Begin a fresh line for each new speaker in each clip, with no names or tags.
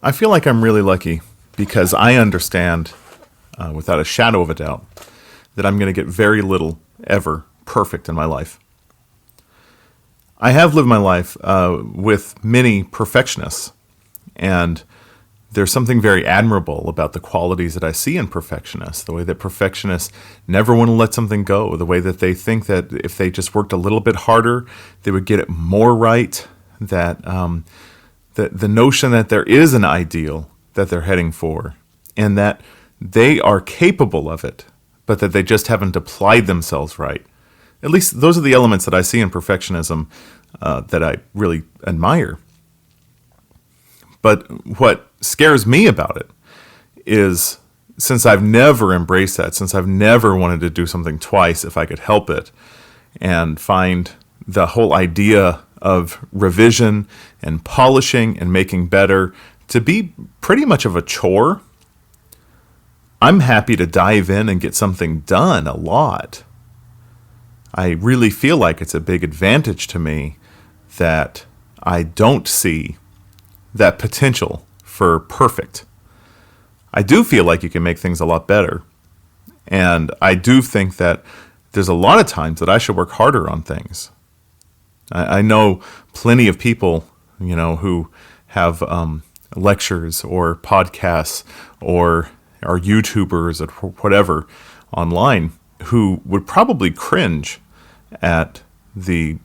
I feel like I'm really lucky because I understand, without a shadow of a doubt, that I'm going to get very little ever perfect in my life. I have lived my life with many perfectionists, and there's something very admirable about the qualities that I see in perfectionists, the way that perfectionists never want to let something go, the way that they think that if they just worked a little bit harder, they would get it more right, that the notion that there is an ideal that they're heading for, and that they are capable of it, but that they just haven't applied themselves right. At least those are the elements that I see in perfectionism that I really admire. But what scares me about it is, since I've never embraced that, since I've never wanted to do something twice if I could help it, and find the whole idea of revision and polishing and making better to be pretty much of a chore, I'm happy to dive in and get something done a lot. I really feel like it's a big advantage to me that I don't see that potential for perfect. I do feel like you can make things a lot better. And I do think that there's a lot of times that I should work harder on things. I know plenty of people, who have lectures or podcasts or are YouTubers or whatever online who would probably cringe at the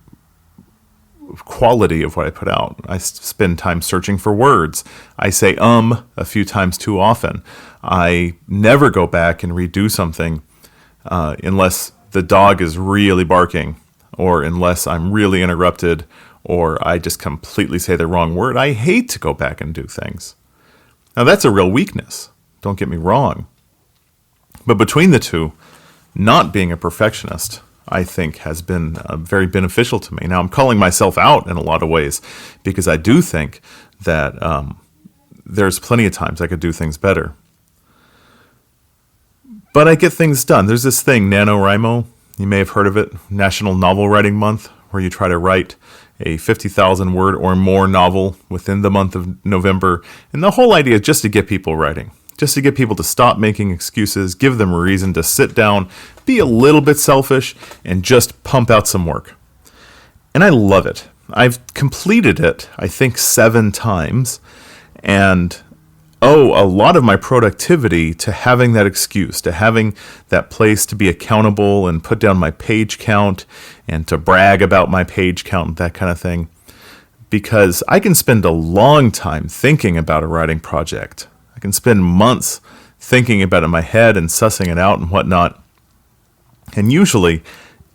quality of what I put out. I spend time searching for words. I say a few times too often. I never go back and redo something unless the dog is really barking, or unless I'm really interrupted, or I just completely say the wrong word. I hate to go back and do things. Now that's a real weakness, don't get me wrong. But between the two, not being a perfectionist, I think, has been very beneficial to me. Now, I'm calling myself out in a lot of ways because I do think that there's plenty of times I could do things better. But I get things done. There's this thing, NaNoWriMo. You may have heard of it, National Novel Writing Month, where you try to write a 50,000 word or more novel within the month of November. And the whole idea is just to get people writing. Just to get people to stop making excuses, give them a reason to sit down, be a little bit selfish, and just pump out some work. And I love it. I've completed it, I think, 7 times, and owe a lot of my productivity to having that excuse, to having that place to be accountable and put down my page count and to brag about my page count, that kind of thing. Because I can spend a long time thinking about a writing project. I can spend months thinking about it in my head and sussing it out and whatnot. And usually,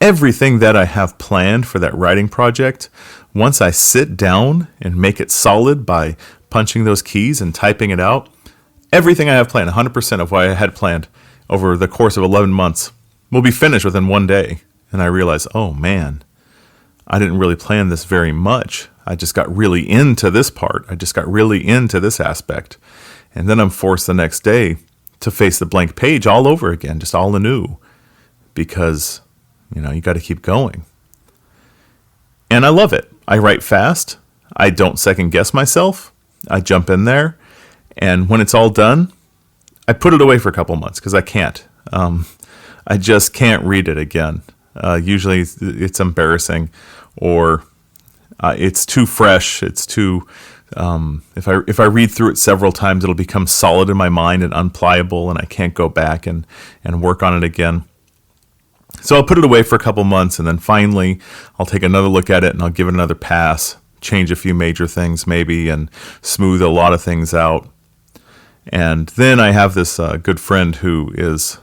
everything that I have planned for that writing project, once I sit down and make it solid by punching those keys and typing it out, everything I have planned, 100% of what I had planned over the course of 11 months, will be finished within one day. And I realize, oh man, I didn't really plan this very much. I just got really into this part. I just got really into this aspect. And then I'm forced the next day to face the blank page all over again, just all anew, because, you got to keep going. And I love it. I write fast. I don't second guess myself. I jump in there. And when it's all done, I put it away for a couple months because I can't. I just can't read it again. Usually it's embarrassing, or it's too fresh. It's too... if I read through it several times, it'll become solid in my mind and unpliable, and I can't go back and work on it again. So I'll put it away for a couple months, and then finally I'll take another look at it and I'll give it another pass, change a few major things maybe, and smooth a lot of things out. And then I have this good friend who is,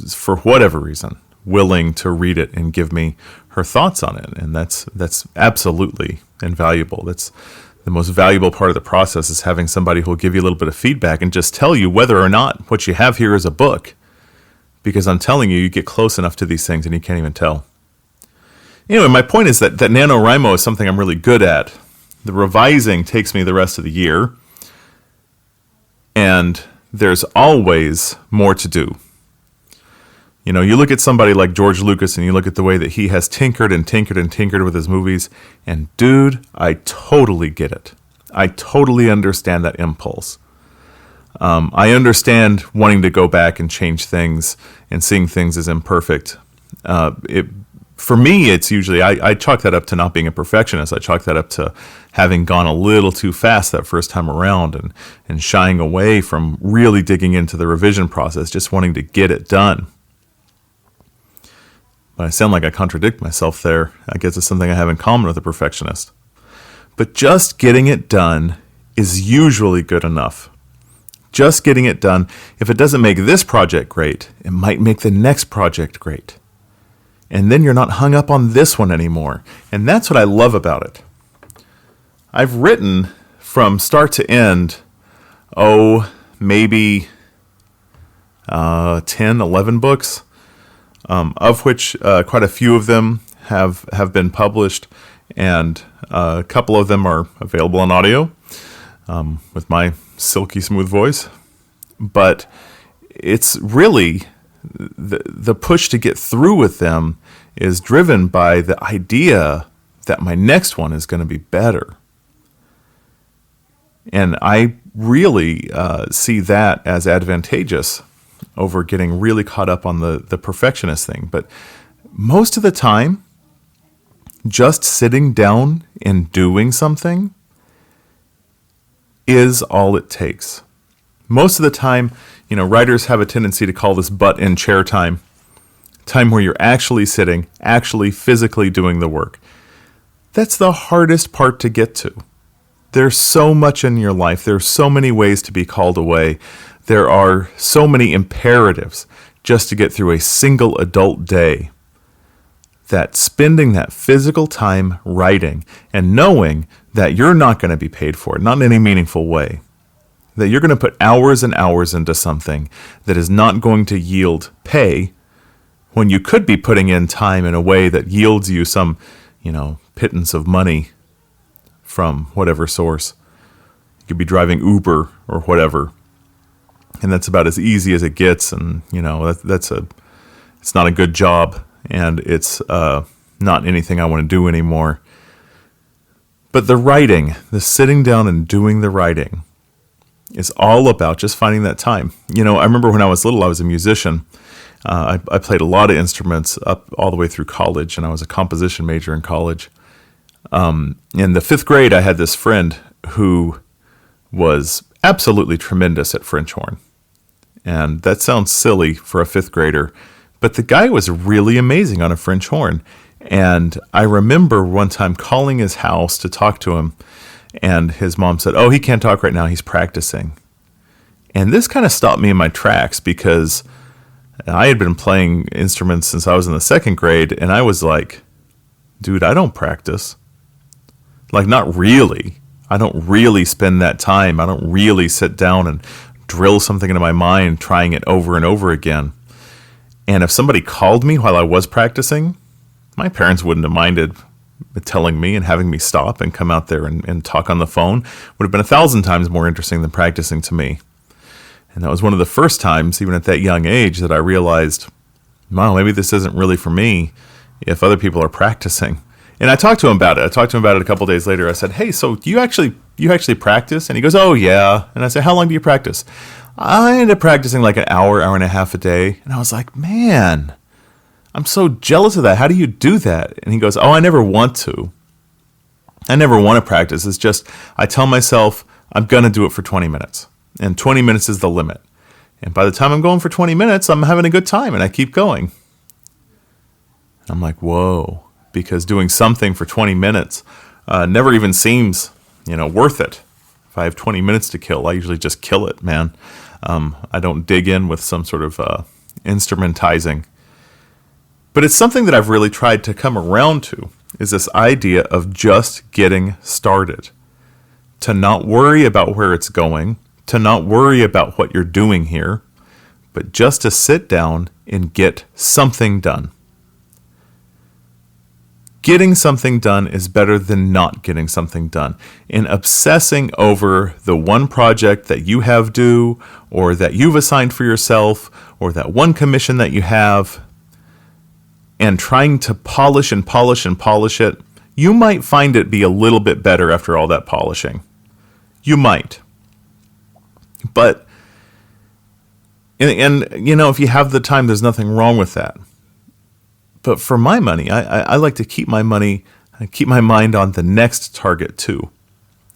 for whatever reason, willing to read it and give me her thoughts on it, and that's absolutely invaluable. That's the most valuable part of the process, is having somebody who will give you a little bit of feedback and just tell you whether or not what you have here is a book. Because I'm telling you, you get close enough to these things and you can't even tell. Anyway, my point is that NaNoWriMo is something I'm really good at. The revising takes me the rest of the year, and there's always more to do. You look at somebody like George Lucas and you look at the way that he has tinkered and tinkered and tinkered with his movies, and dude, I totally get it. I totally understand that impulse. I understand wanting to go back and change things and seeing things as imperfect. For me, it's usually, I chalk that up to not being a perfectionist. I chalk that up to having gone a little too fast that first time around and shying away from really digging into the revision process, just wanting to get it done. But I sound like I contradict myself there. I guess it's something I have in common with a perfectionist. But just getting it done is usually good enough. Just getting it done, if it doesn't make this project great, it might make the next project great. And then you're not hung up on this one anymore. And that's what I love about it. I've written from start to end, maybe 10, 11 books, of which quite a few of them have been published, and a couple of them are available on audio with my silky smooth voice. But it's really the push to get through with them is driven by the idea that my next one is going to be better. And I really see that as advantageous over getting really caught up on the perfectionist thing. But most of the time, just sitting down and doing something is all it takes. Most of the time, writers have a tendency to call this butt in chair time where you're actually sitting, actually physically doing the work. That's the hardest part to get to. There's so much in your life. There's so many ways to be called away. There are so many imperatives just to get through a single adult day, that spending that physical time writing and knowing that you're not going to be paid for it, not in any meaningful way, that you're going to put hours and hours into something that is not going to yield pay when you could be putting in time in a way that yields you some, pittance of money from whatever source. You could be driving Uber or whatever, and that's about as easy as it gets, and it's not a good job, and it's not anything I want to do anymore. But the writing, the sitting down and doing the writing, is all about just finding that time. I remember when I was little, I was a musician. I played a lot of instruments up all the way through college, and I was a composition major in college. In the fifth grade, I had this friend who was absolutely tremendous at French horn. And that sounds silly for a fifth grader, but the guy was really amazing on a French horn. And I remember one time calling his house to talk to him, and his mom said, he can't talk right now, he's practicing. And this kind of stopped me in my tracks, because I had been playing instruments since I was in the second grade, and I was like, dude, I don't practice. Like, not really. I don't really spend that time. I don't really sit down and drill something into my mind, trying it over and over again. And if somebody called me while I was practicing, my parents wouldn't have minded telling me and having me stop and come out there and talk on the phone. Would have been 1,000 times more interesting than practicing to me. And that was one of the first times, even at that young age, that I realized, wow, maybe this isn't really for me if other people are practicing. And I talked to him about it. A couple days later. I said, hey, so do you actually practice? And he goes, oh, yeah. And I said, how long do you practice? I ended up practicing like an hour and a half a day. And I was like, man, I'm so jealous of that. How do you do that? And he goes, I never want to. I never want to practice. It's just, I tell myself I'm going to do it for 20 minutes. And 20 minutes is the limit. And by the time I'm going for 20 minutes, I'm having a good time, and I keep going. I'm like, whoa. Because doing something for 20 minutes never even seems, worth it. If I have 20 minutes to kill, I usually just kill it, man. I don't dig in with some sort of instrumentizing. But it's something that I've really tried to come around to, is this idea of just getting started. To not worry about where it's going, to not worry about what you're doing here, but just to sit down and get something done. Getting something done is better than not getting something done. And obsessing over the one project that you have due, or that you've assigned for yourself, or that one commission that you have, and trying to polish and polish and polish it, you might find it be a little bit better after all that polishing. You might. But, and if you have the time, there's nothing wrong with that. But for my money, I like to keep my mind on the next target too.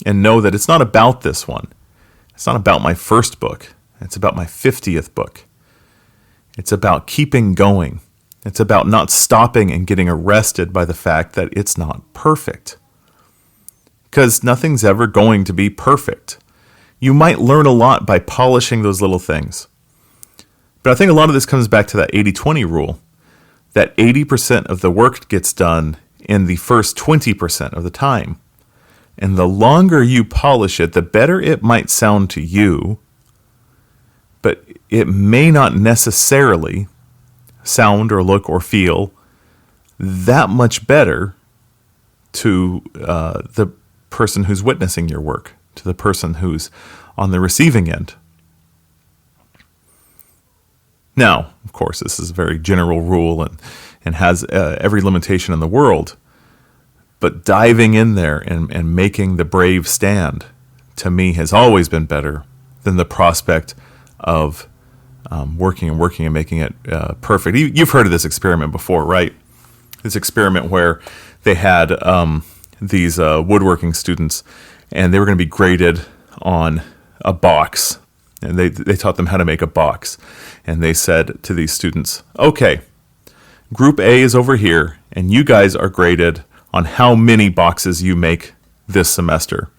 And know that it's not about this one. It's not about my first book. It's about my 50th book. It's about keeping going. It's about not stopping and getting arrested by the fact that it's not perfect. Because nothing's ever going to be perfect. You might learn a lot by polishing those little things. But I think a lot of this comes back to that 80-20 rule. That 80% of the work gets done in the first 20% of the time. And the longer you polish it, the better it might sound to you, but it may not necessarily sound or look or feel that much better to the person who's witnessing your work, to the person who's on the receiving end. Now, of course, this is a very general rule and has every limitation in the world. But diving in there and making the brave stand, to me, has always been better than the prospect of working and making it perfect. You've heard of this experiment before, right? This experiment where they had these woodworking students, and they were going to be graded on a box. And they taught them how to make a box. And they said to these students, okay, group A is over here, and you guys are graded on how many boxes you make this semester.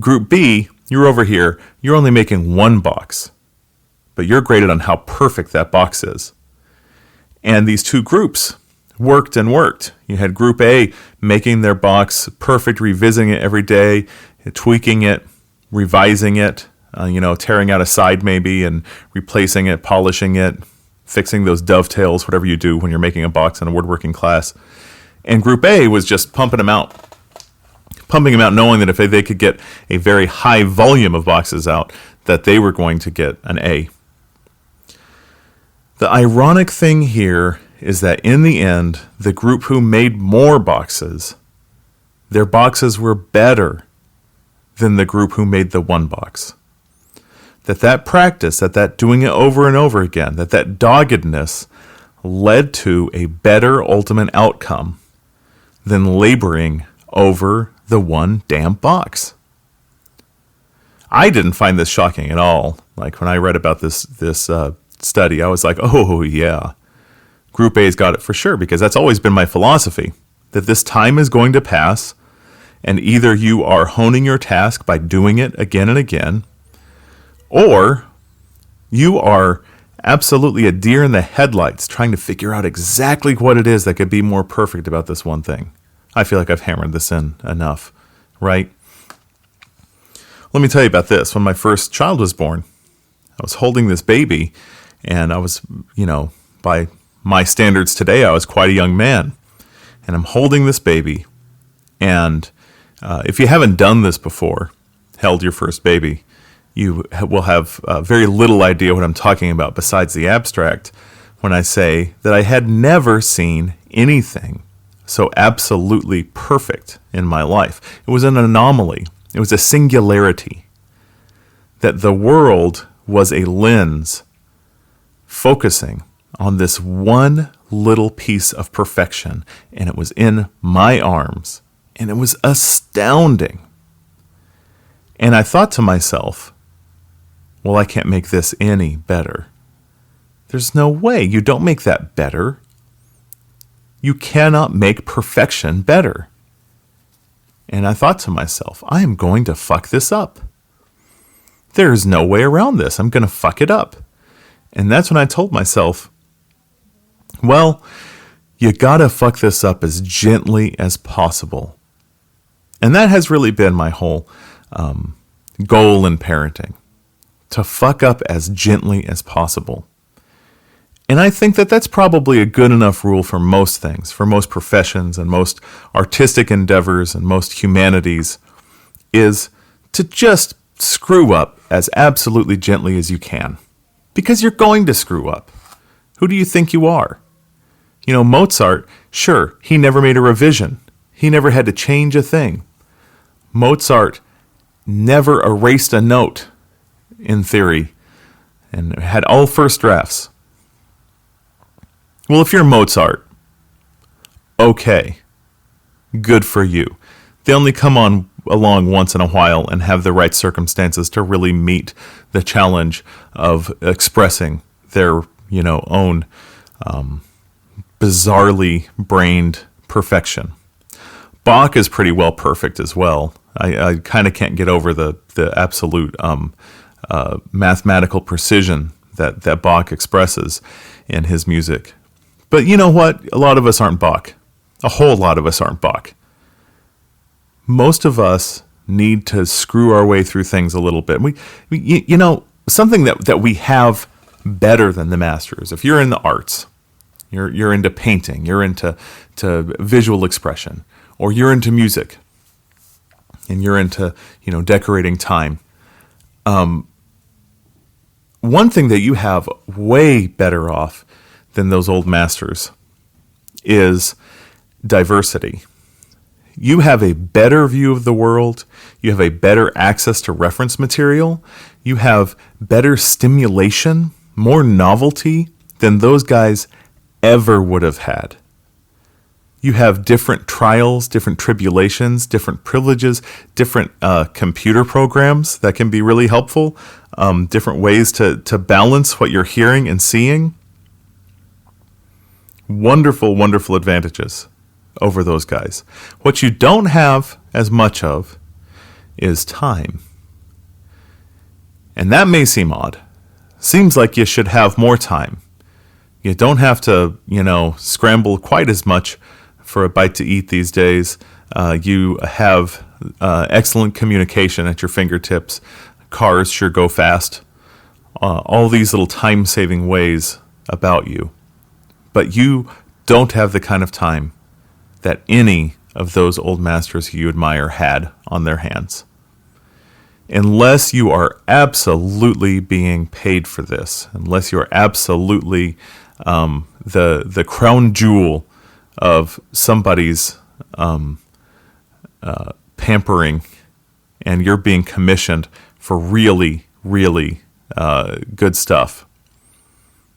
Group B, you're over here, you're only making one box, but you're graded on how perfect that box is. And these two groups worked and worked. You had Group A making their box perfect, revisiting it every day, tweaking it, revising it, tearing out a side maybe and replacing it, polishing it, fixing those dovetails, whatever you do when you're making a box in a woodworking class. And Group A was just pumping them out, knowing that if they could get a very high volume of boxes out, that they were going to get an A. The ironic thing here is that in the end, the group who made more boxes, their boxes were better than the group who made the one box. That practice, that doing it over and over again, that doggedness led to a better ultimate outcome than laboring over the one damn box. I didn't find this shocking at all. Like when I read about this study, I was like, oh yeah, Group A's got it for sure, because that's always been my philosophy, that this time is going to pass, and either you are honing your task by doing it again and again, or you are absolutely a deer in the headlights trying to figure out exactly what it is that could be more perfect about this one thing. I feel like I've hammered this in enough, right? Let me tell you about this. When my first child was born, I was holding this baby, and I was, by my standards today, I was quite a young man. And I'm holding this baby, and if you haven't done this before, held your first baby, you will have very little idea what I'm talking about besides the abstract when I say that I had never seen anything so absolutely perfect in my life. It was an anomaly. It was a singularity. That the world was a lens focusing on this one little piece of perfection, and it was in my arms, and it was astounding. And I thought to myself, well, I can't make this any better. There's no way. You don't make that better. You cannot make perfection better. And I thought to myself, I am going to fuck this up. There's no way around this. I'm going to fuck it up. And that's when I told myself, well, you got to fuck this up as gently as possible. And that has really been my whole goal in parenting, to fuck up as gently as possible. And I think that that's probably a good enough rule for most things, for most professions and most artistic endeavors and most humanities, is to just screw up as absolutely gently as you can. Because you're going to screw up. Who do you think you are? Mozart, sure, he never made a revision. He never had to change a thing. Mozart never erased a note in theory and had all first drafts. Well, if you're Mozart, okay, good for you. They only come on along once in a while and have the right circumstances to really meet the challenge of expressing their, own bizarrely brained perfection. Bach is pretty well perfect as well. I kind of can't get over the absolute mathematical precision that Bach expresses in his music. But you know what? A lot of us aren't Bach. A whole lot of us aren't Bach. Most of us need to screw our way through things a little bit. Something that we have better than the masters. If you're in the arts, you're into painting, you're into visual expression, or you're into music, and you're into decorating time. One thing that you have way better off than those old masters is diversity. You have a better view of the world. You have a better access to reference material. You have better stimulation, more novelty than those guys ever would have had. You have different trials, different tribulations, different privileges, different computer programs that can be really helpful, different ways to balance what you're hearing and seeing. Wonderful, wonderful advantages over those guys. What you don't have as much of is time. And that may seem odd. Seems like you should have more time. You don't have to, scramble quite as much for a bite to eat these days. You have excellent communication at your fingertips. Cars sure go fast. All these little time-saving ways about you. But you don't have the kind of time that any of those old masters you admire had on their hands. Unless you are absolutely being paid for this, unless you are absolutely the crown jewel of somebody's pampering, and you're being commissioned for really, really good stuff,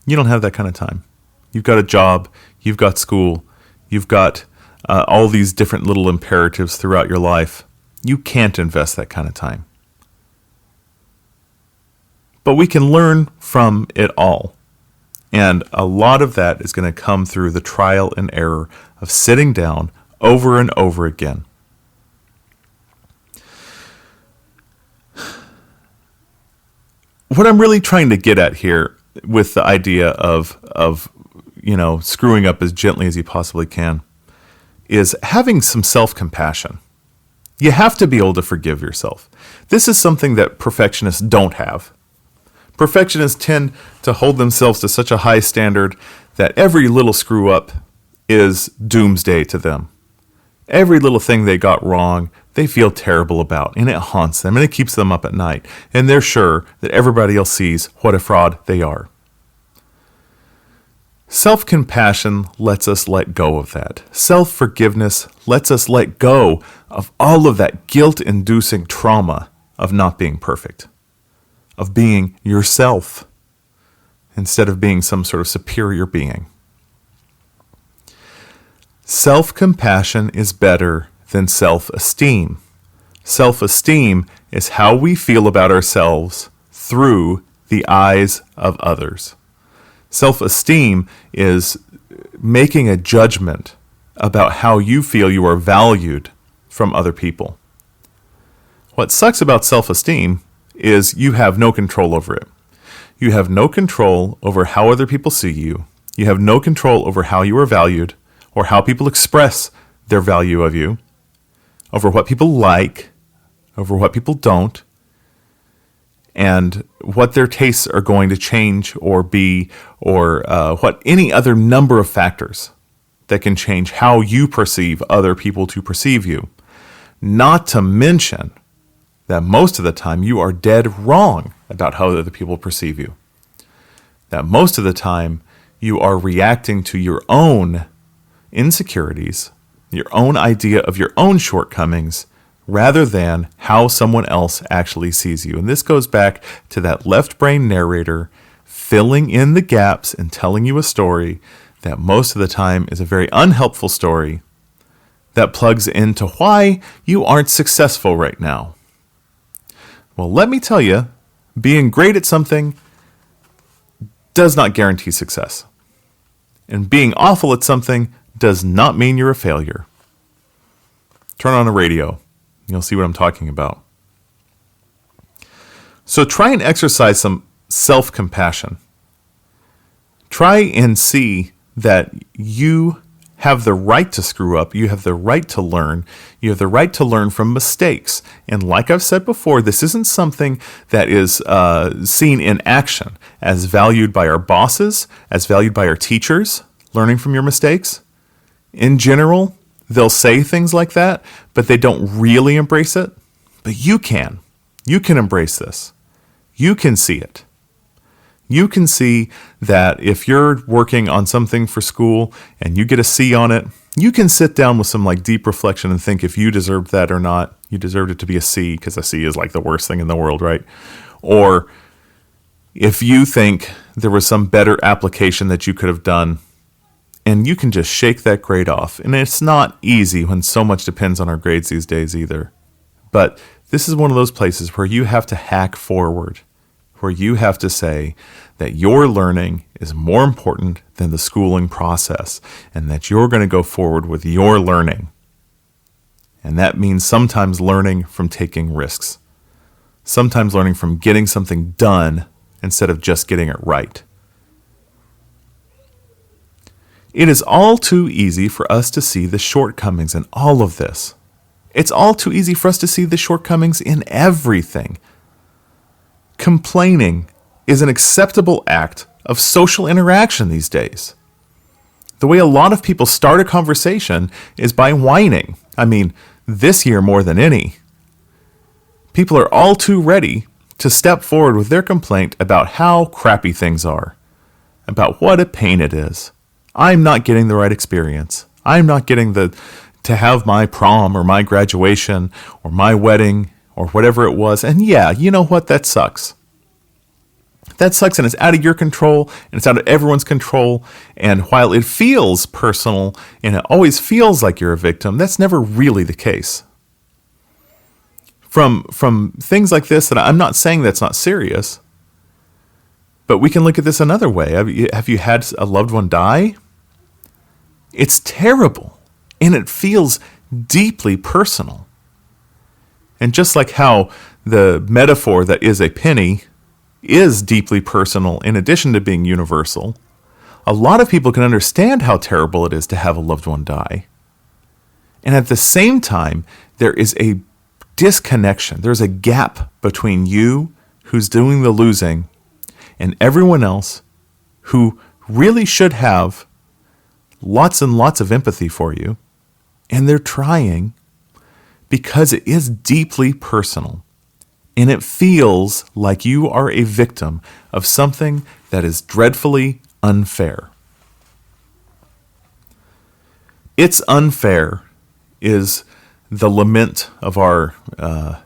you don't have that kind of time. You've got a job, you've got school, you've got all these different little imperatives throughout your life. You can't invest that kind of time. But we can learn from it all. And a lot of that is going to come through the trial and error of sitting down over and over again. What I'm really trying to get at here with the idea of screwing up as gently as you possibly can is having some self-compassion. You have to be able to forgive yourself. This is something that perfectionists don't have. Perfectionists tend to hold themselves to such a high standard that every little screw up is doomsday to them. Every little thing they got wrong, they feel terrible about, and it haunts them, and it keeps them up at night, and they're sure that everybody else sees what a fraud they are. Self-compassion lets us let go of that. Self-forgiveness lets us let go of all of that guilt-inducing trauma of not being perfect, of being yourself instead of being some sort of superior being. Self-compassion is better than self-esteem. Self-esteem is how we feel about ourselves through the eyes of others. Self-esteem is making a judgment about how you feel you are valued from other people. What sucks about self-esteem is you have no control over it. You have no control over how other people see you. You have no control over how you are valued or how people express their value of you, over what people like, over what people don't, and what their tastes are going to change or be, or what any other number of factors that can change how you perceive other people to perceive you. Not to mention that most of the time you are dead wrong about how other people perceive you. That most of the time you are reacting to your own insecurities, your own idea of your own shortcomings, rather than how someone else actually sees you. And this goes back to that left brain narrator filling in the gaps and telling you a story that most of the time is a very unhelpful story that plugs into why you aren't successful right now. Well, let me tell you, being great at something does not guarantee success. And being awful at something does not mean you're a failure. Turn on a radio. You'll see what I'm talking about. So try and exercise some self-compassion. Try and see that you have the right to screw up. You have the right to learn. You have the right to learn from mistakes. And like I've said before, this isn't something that is seen in action as valued by our bosses, as valued by our teachers, learning from your mistakes. In general, they'll say things like that, but they don't really embrace it. But you can. You can embrace this. You can see it. You can see that if you're working on something for school and you get a C on it, you can sit down with some deep reflection and think if you deserved that or not. You deserved it to be a C because a C is the worst thing in the world, right? Or if you think there was some better application that you could have done, and you can just shake that grade off. And it's not easy when so much depends on our grades these days either. But this is one of those places where you have to hack forward, where you have to say that your learning is more important than the schooling process, and that you're going to go forward with your learning. And that means sometimes learning from taking risks, sometimes learning from getting something done instead of just getting it right. It is all too easy for us to see the shortcomings in all of this. It's all too easy for us to see the shortcomings in everything. Complaining is an acceptable act of social interaction these days. The way a lot of people start a conversation is by whining. I mean, this year more than any. People are all too ready to step forward with their complaint about how crappy things are, about what a pain it is. I'm not getting the right experience. I'm not getting to have my prom or my graduation or my wedding or whatever it was. And yeah, you know what? That sucks. That sucks, and it's out of your control, and it's out of everyone's control. And while it feels personal, and it always feels like you're a victim, that's never really the case. From things like this, that I'm not saying that's not serious, but we can look at this another way. Have you had a loved one die? It's terrible, and it feels deeply personal. And just like how the metaphor that is a penny is deeply personal in addition to being universal, a lot of people can understand how terrible it is to have a loved one die. And at the same time, there is a disconnection. There's a gap between you, who's doing the losing, and everyone else who really should have lots and lots of empathy for you. And they're trying because it is deeply personal. And it feels like you are a victim of something that is dreadfully unfair. It's unfair is the lament of our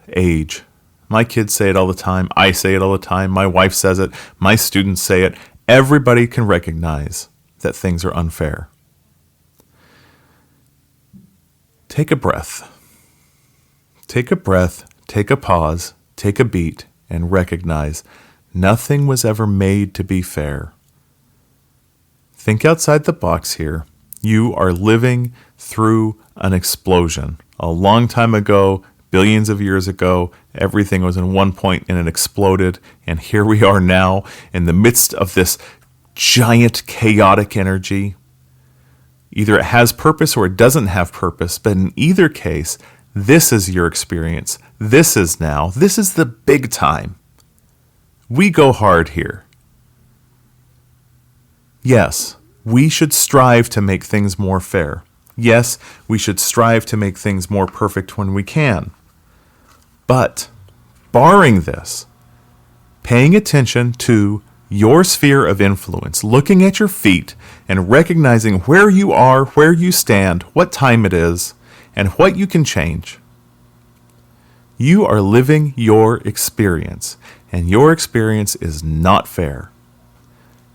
age. My kids say it all the time. I say it all the time. My wife says it. My students say it. Everybody can recognize that things are unfair. Take a breath. Take a breath. Take a pause. Take a beat and recognize nothing was ever made to be fair. Think outside the box here. You are living through an explosion. A long time ago, billions of years ago, everything was in one point and it exploded. And here we are now in the midst of this giant chaotic energy. Either it has purpose or it doesn't have purpose. But in either case, this is your experience. This is now. This is the big time. We go hard here. Yes, we should strive to make things more fair. Yes, we should strive to make things more perfect when we can. But, barring this, paying attention to your sphere of influence, looking at your feet and recognizing where you are, where you stand, what time it is, and what you can change. You are living your experience, and your experience is not fair.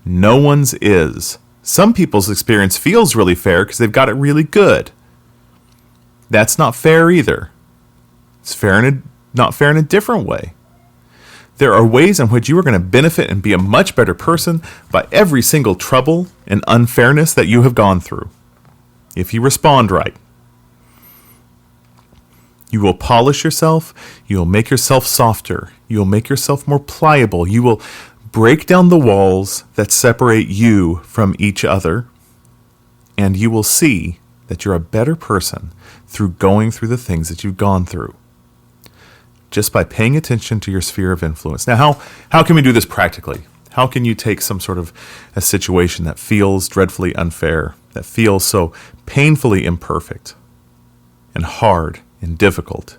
No one's is. Some people's experience feels really fair because they've got it really good. That's not fair either. It's not fair in a different way. There are ways in which you are going to benefit and be a much better person by every single trouble and unfairness that you have gone through, if you respond right. You will polish yourself. You will make yourself softer. You will make yourself more pliable. You will break down the walls that separate you from each other. And you will see that you're a better person through going through the things that you've gone through, just by paying attention to your sphere of influence. Now, how can we do this practically? How can you take some sort of a situation that feels dreadfully unfair, that feels so painfully imperfect and hard and difficult,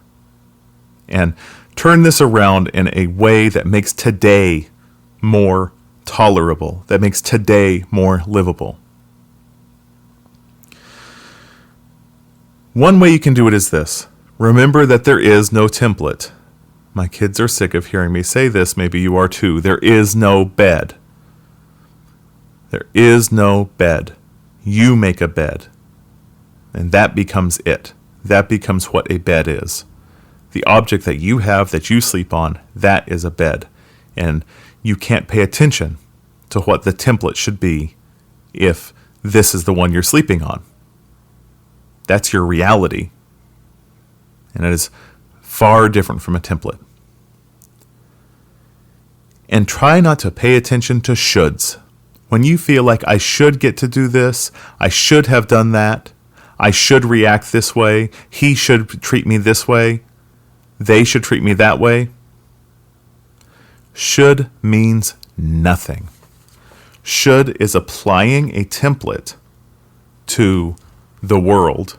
and turn this around in a way that makes today more tolerable, that makes today more livable? One way you can do it is this. Remember that there is no template. My kids are sick of hearing me say this. Maybe you are too. There is no bed. There is no bed. You make a bed. And that becomes it. That becomes what a bed is. The object that you have that you sleep on, that is a bed. And you can't pay attention to what the template should be if this is the one you're sleeping on. That's your reality. And it is far different from a template. And try not to pay attention to shoulds. When you feel like I should get to do this, I should have done that, I should react this way, he should treat me this way, they should treat me that way. Should means nothing. Should is applying a template to the world.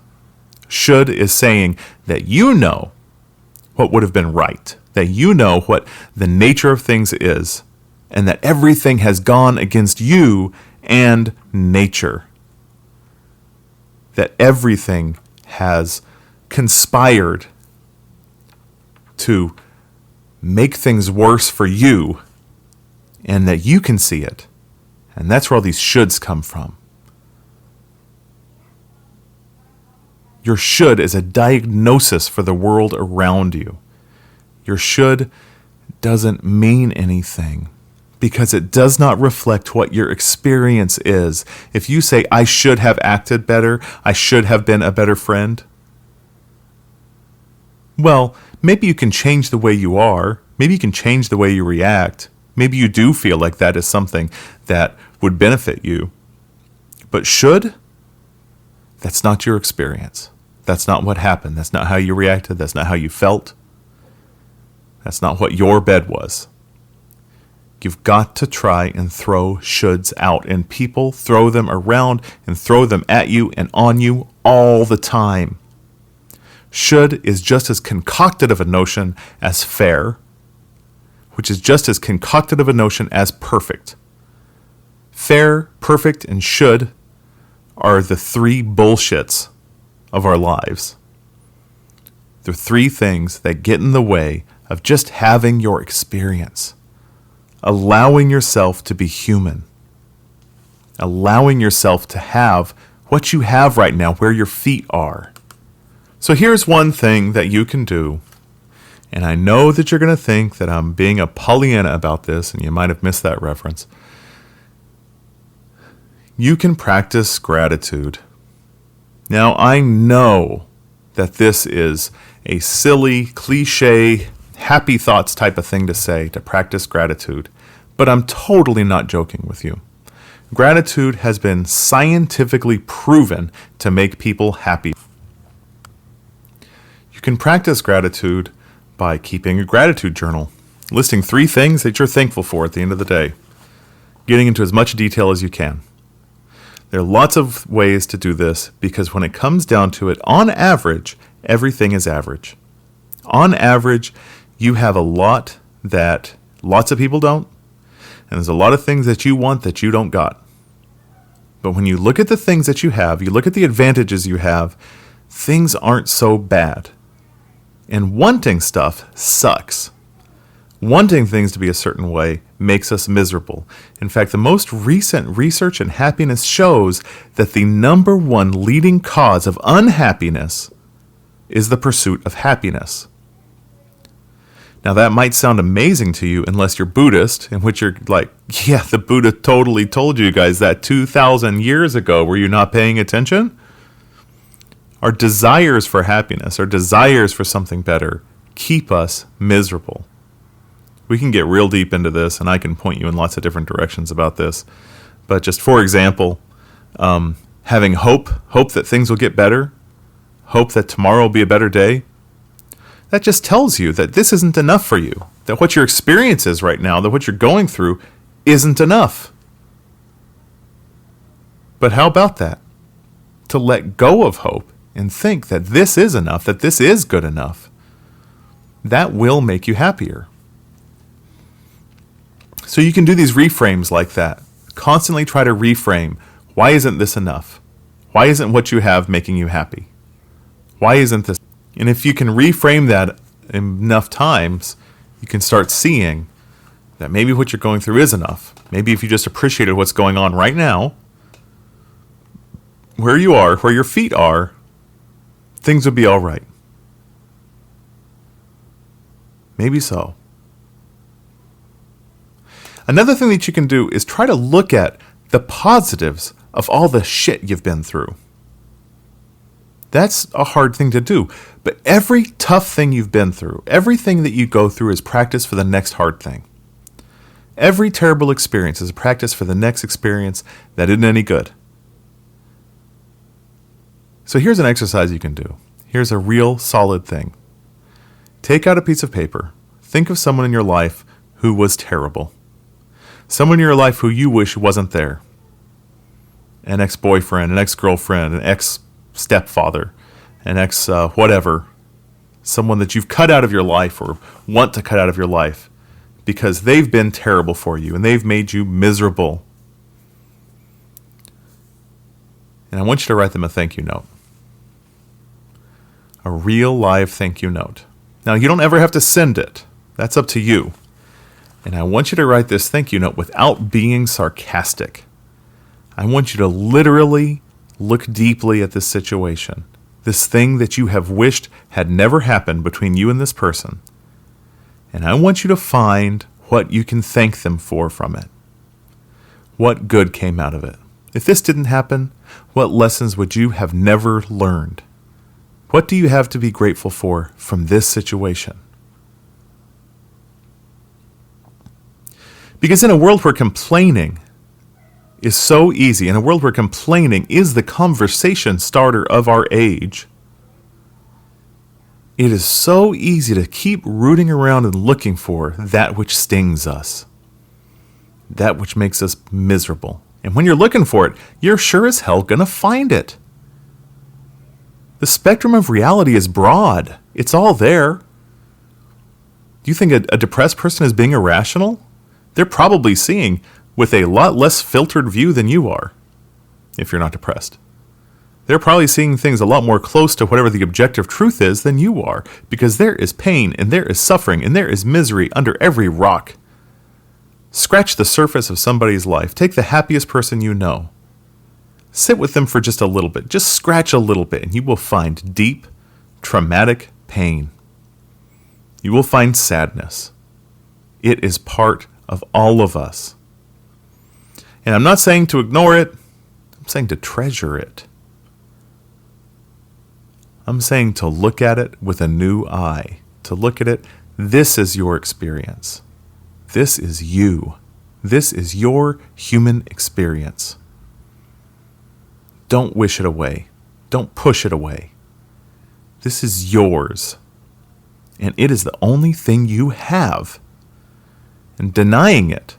Should is saying that you know what would have been right, that you know what the nature of things is, and that everything has gone against you and nature. That everything has conspired to make things worse for you, and that you can see it. And that's where all these shoulds come from. Your should is a diagnosis for the world around you. Your should doesn't mean anything because it does not reflect what your experience is. If you say, I should have acted better, I should have been a better friend, well, maybe you can change the way you are. Maybe you can change the way you react. Maybe you do feel like that is something that would benefit you. But should? That's not your experience. That's not what happened. That's not how you reacted. That's not how you felt. That's not what your bed was. You've got to try and throw shoulds out. And people throw them around and throw them at you and on you all the time. Should is just as concocted of a notion as fair, which is just as concocted of a notion as perfect. Fair, perfect, and should are the three bullshits of our lives. The three things that get in the way of just having your experience. Allowing yourself to be human. Allowing yourself to have what you have right now, where your feet are. So here's one thing that you can do. And I know that you're going to think that I'm being a Pollyanna about this, and you might have missed that reference. You can practice gratitude. Now, I know that this is a silly, cliche, happy thoughts type of thing to say, to practice gratitude, but I'm totally not joking with you. Gratitude has been scientifically proven to make people happy. You can practice gratitude by keeping a gratitude journal, listing 3 things that you're thankful for at the end of the day, getting into as much detail as you can. There are lots of ways to do this because when it comes down to it, on average, everything is average. On average, you have a lot that lots of people don't, and there's a lot of things that you want that you don't got. But when you look at the things that you have, you look at the advantages you have, things aren't so bad. And wanting stuff sucks. Wanting things to be a certain way makes us miserable. In fact, the most recent research in happiness shows that the number one leading cause of unhappiness is the pursuit of happiness. Now, that might sound amazing to you unless you're Buddhist, in which you're like, yeah, the Buddha totally told you guys that 2,000 years ago. Were you not paying attention? Our desires for happiness, our desires for something better, keep us miserable. We can get real deep into this, and I can point you in lots of different directions about this. But just for example, having hope that things will get better, hope that tomorrow will be a better day, that just tells you that this isn't enough for you, that what your experience is right now, that what you're going through isn't enough. But how about that? To let go of hope and think that this is enough, that this is good enough, that will make you happier. So you can do these reframes like that. Constantly try to reframe. Why isn't this enough? Why isn't what you have making you happy? Why isn't this? And if you can reframe that enough times, you can start seeing that maybe what you're going through is enough. Maybe if you just appreciated what's going on right now, where you are, where your feet are, things would be all right. Maybe so. Another thing that you can do is try to look at the positives of all the shit you've been through. That's a hard thing to do. But every tough thing you've been through, everything that you go through is practice for the next hard thing. Every terrible experience is a practice for the next experience that isn't any good. So here's an exercise you can do. Here's a real solid thing. Take out a piece of paper. Think of someone in your life who was terrible. Someone in your life who you wish wasn't there. An ex-boyfriend, an ex-girlfriend, an ex-stepfather, an ex-whatever. Someone that you've cut out of your life or want to cut out of your life because they've been terrible for you and they've made you miserable. And I want you to write them a thank you note. A real live thank you note. Now, you don't ever have to send it. That's up to you. And I want you to write this thank you note without being sarcastic. I want you to literally look deeply at this situation, this thing that you have wished had never happened between you and this person. And I want you to find what you can thank them for from it. What good came out of it? If this didn't happen, what lessons would you have never learned? What do you have to be grateful for from this situation? Because in a world where complaining is so easy, in a world where complaining is the conversation starter of our age, it is so easy to keep rooting around and looking for that which stings us, that which makes us miserable. And when you're looking for it, you're sure as hell going to find it. The spectrum of reality is broad. It's all there. Do you think a depressed person is being irrational? They're probably seeing with a lot less filtered view than you are, if you're not depressed. They're probably seeing things a lot more close to whatever the objective truth is than you are, because there is pain, and there is suffering, and there is misery under every rock. Scratch the surface of somebody's life. Take the happiest person you know. Sit with them for just a little bit. Just scratch a little bit, and you will find deep, traumatic pain. You will find sadness. It is part of all of us. And I'm not saying to ignore it. I'm saying to treasure it. I'm saying to look at it with a new eye. To look at it, this is your experience. This is you. This is your human experience. Don't wish it away. Don't push it away. This is yours. And it is the only thing you have. And denying it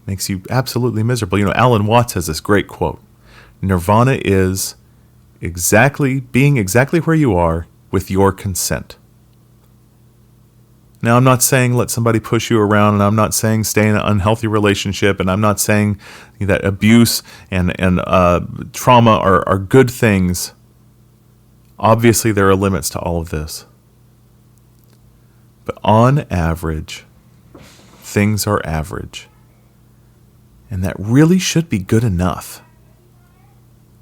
makes you absolutely miserable. You know, Alan Watts has this great quote. Nirvana is being exactly where you are with your consent. Now, I'm not saying let somebody push you around, and I'm not saying stay in an unhealthy relationship, and I'm not saying that abuse and trauma are good things. Obviously, there are limits to all of this. But on average, things are average. And that really should be good enough.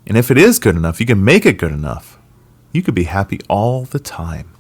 And if it is good enough, you can make it good enough. You could be happy all the time.